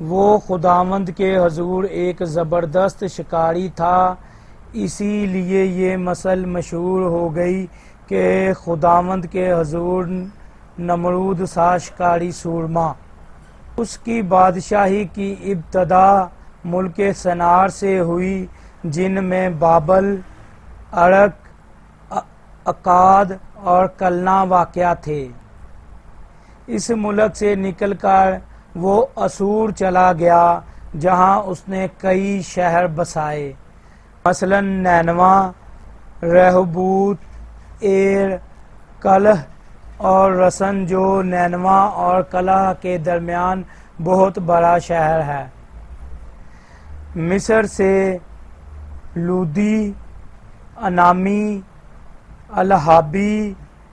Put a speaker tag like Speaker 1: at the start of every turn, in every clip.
Speaker 1: وہ خداوند کے حضور ایک زبردست شکاری تھا، اسی لیے یہ مثل مشہور ہو گئی کہ خداوند کے حضور نمرود سا شکاری سورما۔ اس کی بادشاہی کی ابتدا ملک سنار سے ہوئی، جن میں بابل، عرق، اکاد اور کلنا واقع تھے۔ اس ملک سے نکل کر وہ اسور چلا گیا، جہاں اس نے کئی شہر بسائے، مثلا نینوا، رہوبوت، ایر، کلہ اور رسن، جو نینوا اور کلہ کے درمیان بہت بڑا شہر ہے۔ مصر سے لودی، انامی، الہابی،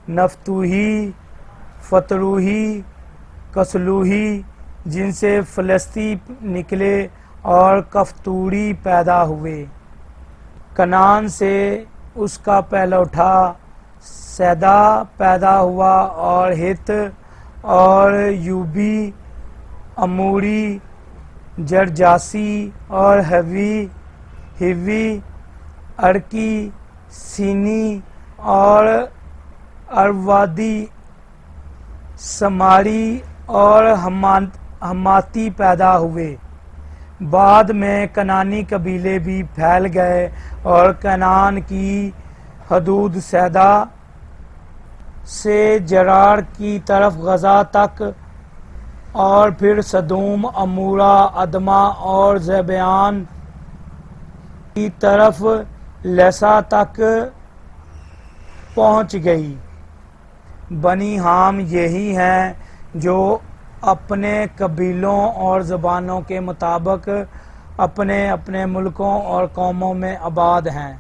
Speaker 1: نفتوہی، فتروہی، کسلوہی، جن سے فلسطی نکلے، اور کفتوری پیدا ہوئے۔ کنعان سے اس کا پہلوٹھا سیدا پیدا ہوا، اور ہت اور یوبی، اموری، جرجاسی اور ہیوی، ارکی، سینی اور اروادی، سماری اور حماتی پیدا ہوئے۔ بعد میں کنعانی قبیلے بھی پھیل گئے، اور کنعان کی حدود سیدا سے جرار کی طرف غزہ تک، اور پھر سدوم، عمورہ، ادما اور زیبیان کی طرف لیسا تک پہنچ گئی۔ بنی حام یہی ہیں جو اپنے قبیلوں اور زبانوں کے مطابق اپنے اپنے ملکوں اور قوموں میں آباد ہیں۔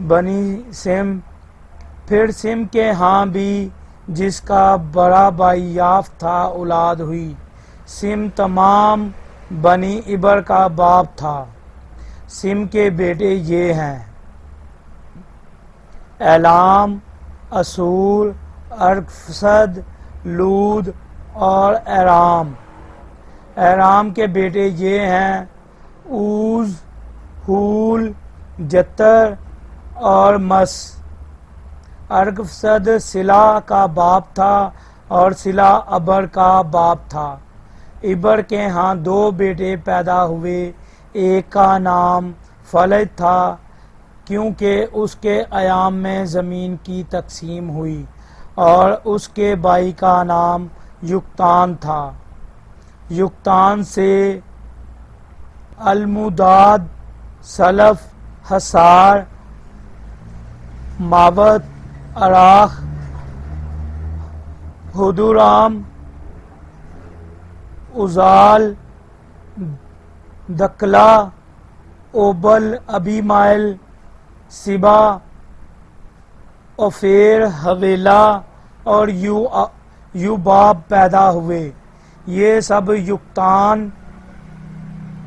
Speaker 1: بنی سم، پھر سم کے ہاں بھی جس کا بڑا بھائی یافت تھا اولاد ہوئی۔ سم تمام بنی عبر کا باپ تھا۔ سم کے بیٹے یہ ہیں: ایلام، اسور، ارفسد، لود اور ایرام۔ ایرام کے بیٹے یہ ہیں: اوز، ہول، جتر اور مس۔ ارفسد سلا کا باپ تھا، اور سلا ابر کا باپ تھا۔ ابر کے ہاں دو بیٹے پیدا ہوئے، ایک کا نام فلج تھا، کیونکہ اس کے ایام میں زمین کی تقسیم ہوئی، اور اس کے بھائی کا نام یقتان تھا۔ یقتان سے الموداد، سلف، حسار، ماوت، اراخ، ہدورام، عزال، دکلا، اوبل، ابیمائل، سبا، اوفیر، حویلا اور یوباب پیدا ہوئے۔ یہ سب یقتان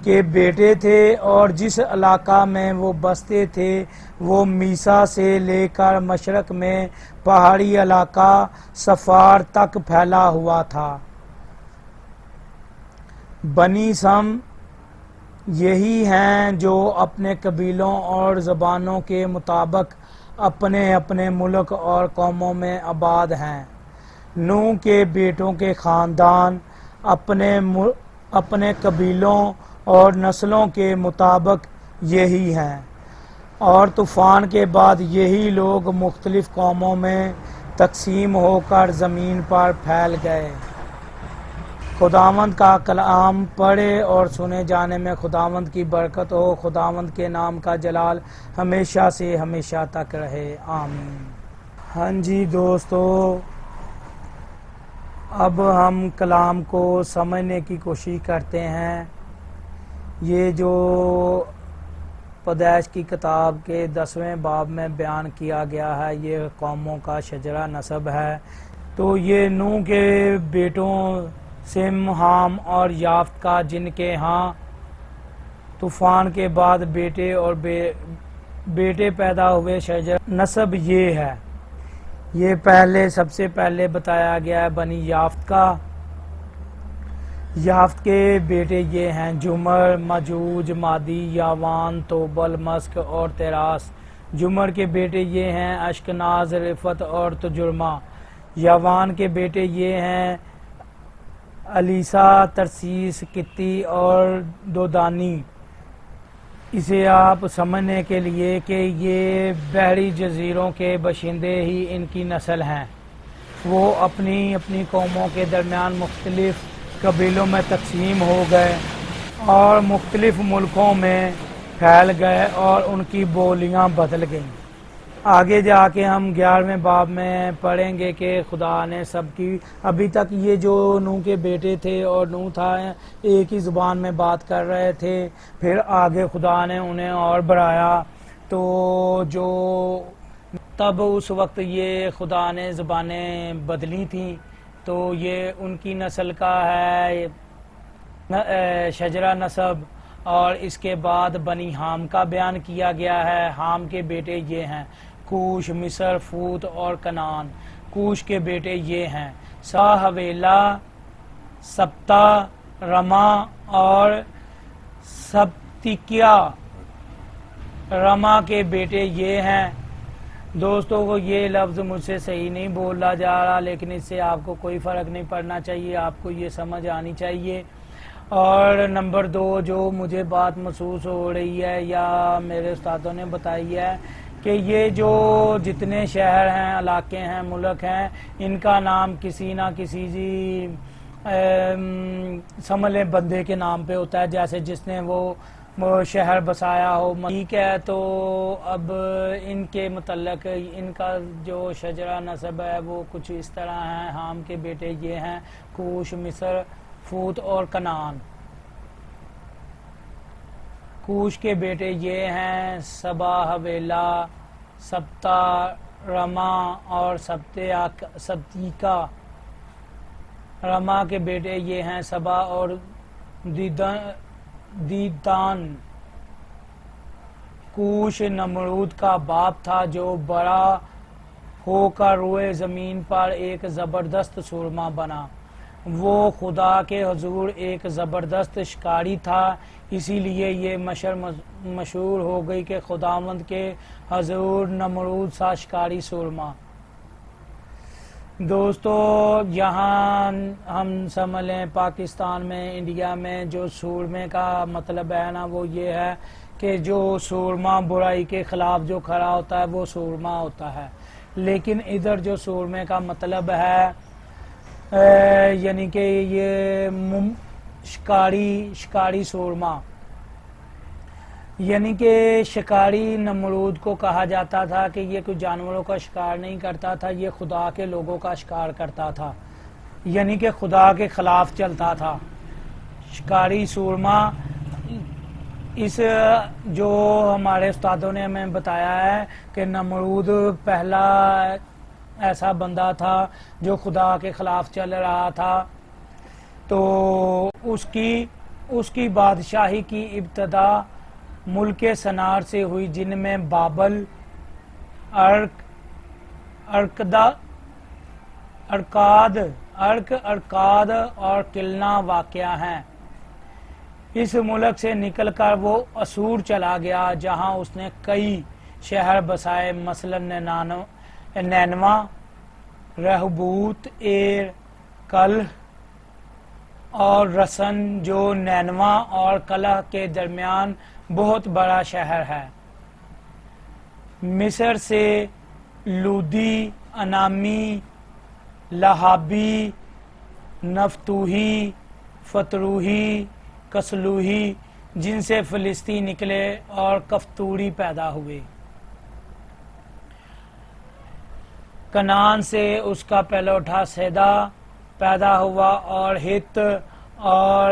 Speaker 1: کے بیٹے تھے، اور جس علاقہ میں وہ بستے تھے وہ میسا سے لے کر مشرق میں پہاڑی علاقہ صفار تک پھیلا ہوا تھا۔ بنی سم یہی ہیں جو اپنے قبیلوں اور زبانوں کے مطابق اپنے اپنے ملک اور قوموں میں آباد ہیں۔ نوح کے بیٹوں کے خاندان اپنے قبیلوں اور نسلوں کے مطابق یہی ہیں، اور طوفان کے بعد یہی لوگ مختلف قوموں میں تقسیم ہو کر زمین پر پھیل گئے۔ خداوند کا کلام پڑھے اور سنے جانے میں خداوند کی برکت ہو۔ خداوند کے نام کا جلال ہمیشہ سے ہمیشہ تک رہے، آمین۔ ہاں جی دوستو، اب ہم کلام کو سمجھنے کی کوشش کرتے ہیں۔ یہ جو پیدائش کی کتاب کے 10ویں باب میں بیان کیا گیا ہے، یہ قوموں کا شجرہ نسب ہے۔ تو یہ نوح کے بیٹوں سم، حام اور یافت کا، جن کے ہاں طوفان کے بعد بیٹے اور بیٹے پیدا ہوئے، شجرہ نسب یہ ہے۔ یہ سب سے پہلے بتایا گیا ہے بنی یافت کا۔ یافت کے بیٹے یہ ہیں جمر، مجوج، مادی، یاوان، توبل، مسک اور تیراس۔ جمر کے بیٹے یہ ہیں اشکناز، رفت اور تجرمہ۔ یاوان کے بیٹے یہ ہیں الیسا، ترسیس، کتی اور دودانی۔ اسے آپ سمجھنے کے لیے کہ یہ بحری جزیروں کے باشندے ہی ان کی نسل ہیں، وہ اپنی اپنی قوموں کے درمیان مختلف قبیلوں میں تقسیم ہو گئے اور مختلف ملکوں میں پھیل گئے اور ان کی بولیاں بدل گئیں۔ آگے جا کے ہم 11ویں باب میں پڑھیں گے کہ خدا نے سب کی، ابھی تک یہ جو نوح کے بیٹے تھے اور نوح تھا ایک ہی زبان میں بات کر رہے تھے، پھر آگے خدا نے انہیں اور بڑھایا، تو جو تب اس وقت یہ خدا نے زبانیں بدلی تھیں، تو یہ ان کی نسل کا ہے شجرہ نسب۔ اور اس کے بعد بنی حام کا بیان کیا گیا ہے۔ حام کے بیٹے یہ ہیں کوش، مصر، فوت اور کنعان۔ کوش کے بیٹے یہ ہیں سا، حویلا، سبتا، رما اور سبتیکیا۔ رما کے بیٹے یہ ہیں، دوستوں کو یہ لفظ مجھ سے صحیح نہیں بولا جا رہا، لیکن اس سے آپ کو کوئی فرق نہیں پڑنا چاہیے، آپ کو یہ سمجھ آنی چاہیے۔ اور نمبر 2 جو مجھے بات محسوس ہو رہی ہے یا میرے استادوں نے بتائی ہے کہ یہ جو جتنے شہر ہیں، علاقے ہیں، ملک ہیں، ان کا نام کسی نہ کسی سملے بندے کے نام پہ ہوتا ہے، جیسے جس نے وہ شہر بسایا ہو۔ ٹھیک ہے، تو اب ان کے متعلق ان کا جو شجرہ نسب ہے وہ کچھ اس طرح ہے۔ حام کے بیٹے یہ ہیں کوش، مصر، فوت اور کنعان۔ کوش کے بیٹے یہ ہیں سبا، حویلا، سبتا، رما اور سبتیکا۔ رما کے بیٹے یہ ہیں سبا اور دیدان۔ کوش نمرود کا باپ تھا جو بڑا ہو کر روئے زمین پر ایک زبردست سورما بنا۔ وہ خدا کے حضور ایک زبردست شکاری تھا، اسی لیے یہ مشہور ہو گئی کہ خداوند کے حضور نمرود سا شکاری سورما۔ دوستو یہاں ہم سمجھ لیں پاکستان میں، انڈیا میں جو سورمے کا مطلب ہے نا، وہ یہ ہے کہ جو سورما برائی کے خلاف جو کھڑا ہوتا ہے وہ سورما ہوتا ہے۔ لیکن ادھر جو سورمے کا مطلب ہے یعنی کہ یہ شکاری سورما، یعنی کہ شکاری نمرود کو کہا جاتا تھا کہ یہ کوئی جانوروں کا شکار نہیں کرتا تھا، یہ خدا کے لوگوں کا شکار کرتا تھا، یعنی کہ خدا کے خلاف چلتا تھا۔ شکاری سورما، اس جو ہمارے استادوں نے ہمیں بتایا ہے کہ نمرود پہلا ایسا بندہ تھا جو خدا کے خلاف چل رہا تھا، تو اس کی بادشاہی کی ابتدا ملک سنار سے ہوئی، جن میں بابل، ارکاد اور کلنا واقع ہیں۔ اس ملک سے نکل کر وہ اسور چلا گیا، جہاں اس نے کئی شہر بسائے، مثلا نینوا، رہبوت، ایر، کلہ اور رسن، جو نینوا اور کلہ کے درمیان بہت بڑا شہر ہے۔ مصر سے لودی، انامی، لہابی، نفتوہی، فتروہی، کسلوہی، جن سے فلسطین نکلے، اور کفتوری پیدا ہوئے۔ کنعان سے اس کا پہلوٹا سیدا پیدا ہوا، اور ہت اور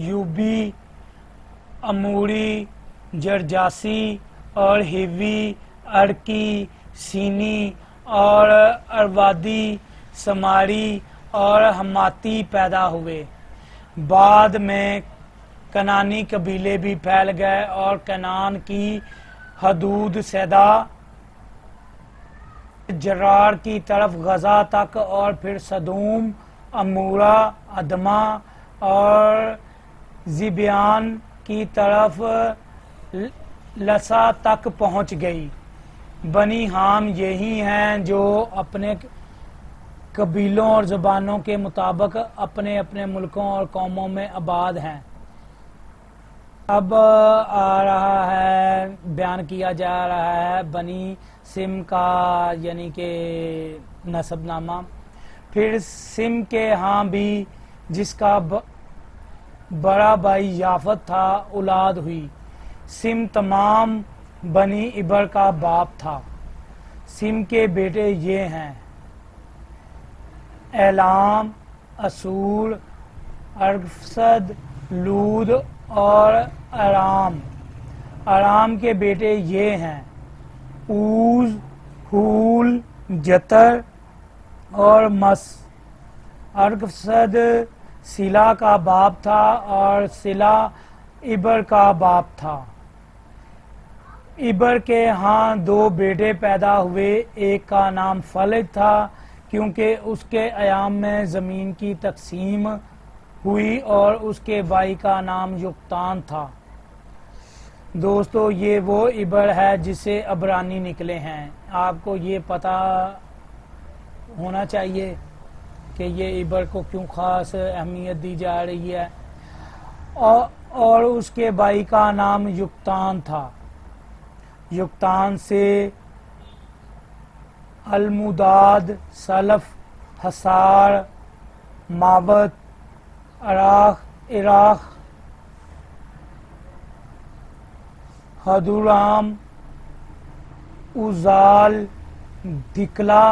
Speaker 1: یوبی، اموری، جرجاسی اور ہیوی، ارکی، سینی اور اروادی، سماری اور حماتی پیدا ہوئے۔ بعد میں کنعانی قبیلے بھی پھیل گئے، اور کنعان کی حدود سیدا، جرار کی طرف غزہ تک، اور پھر سدوم، امورا، ادما اور ذبیان کی طرف لسا تک پہنچ گئی۔ بنی حام یہی ہیں جو اپنے قبیلوں اور زبانوں کے مطابق اپنے اپنے ملکوں اور قوموں میں آباد ہیں۔ اب آ رہا ہے، بیان کیا جا رہا ہے بنی سم کا یعنی کہ نسب نامہ۔ پھر سم کے ہاں بھی جس کا بڑا بھائی یافت تھا اولاد ہوئی۔ سم تمام بنی عبر کا باپ تھا۔ سم کے بیٹے یہ ہیں: ایلام، اسور، ارفسد، لود اور ارام۔ ارام کے بیٹے یہ ہیں: اوز، حول، جتر اور مس۔ ارفسد سلا کا باپ تھا اور سلا عبر کا باپ تھا۔ عبر کے ہاں دو بیٹے پیدا ہوئے، ایک کا نام فلج تھا کیونکہ اس کے ایام میں زمین کی تقسیم ہوئی، اور اس کے بھائی کا نام یقطان تھا۔ دوستو، یہ وہ عبر ہے جسے عبرانی نکلے ہیں۔ آپ کو یہ پتہ ہونا چاہیے کہ یہ عبر کو کیوں خاص اہمیت دی جا رہی ہے۔ اور اس کے بھائی کا نام یقطان تھا۔ یقطان سے المداد، سلف، حصار، ماوت، عراق، حدورام، اوزال، دکلا،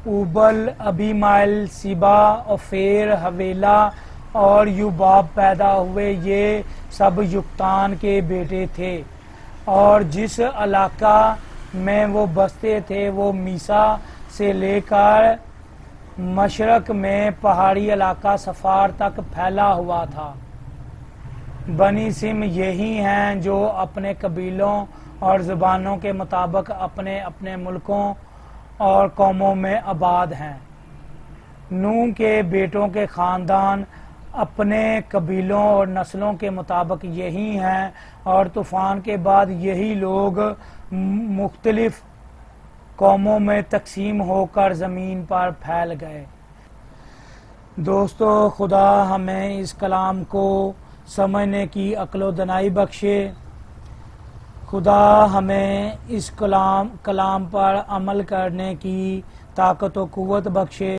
Speaker 1: اوبل، ابیمائل، سبا، اوفیر، حویلا اور یوباب پیدا ہوئے۔ یہ سب یقطان کے بیٹے تھے، اور جس علاقہ میں وہ بستے تھے وہ میسا سے لے کر مشرق میں پہاڑی علاقہ صفار تک پھیلا ہوا تھا۔ بنی سم یہی ہیں جو اپنے قبیلوں اور زبانوں کے مطابق اپنے اپنے ملکوں اور قوموں میں آباد ہیں۔ نوح کے بیٹوں کے خاندان اپنے قبیلوں اور نسلوں کے مطابق یہی ہیں، اور طوفان کے بعد یہی لوگ مختلف قوموں میں تقسیم ہو کر زمین پر پھیل گئے۔ دوستو، خدا ہمیں اس کلام کو سمجھنے کی عقل و دانائی بخشے۔ خدا ہمیں اس کلام پر عمل کرنے کی طاقت و قوت بخشے۔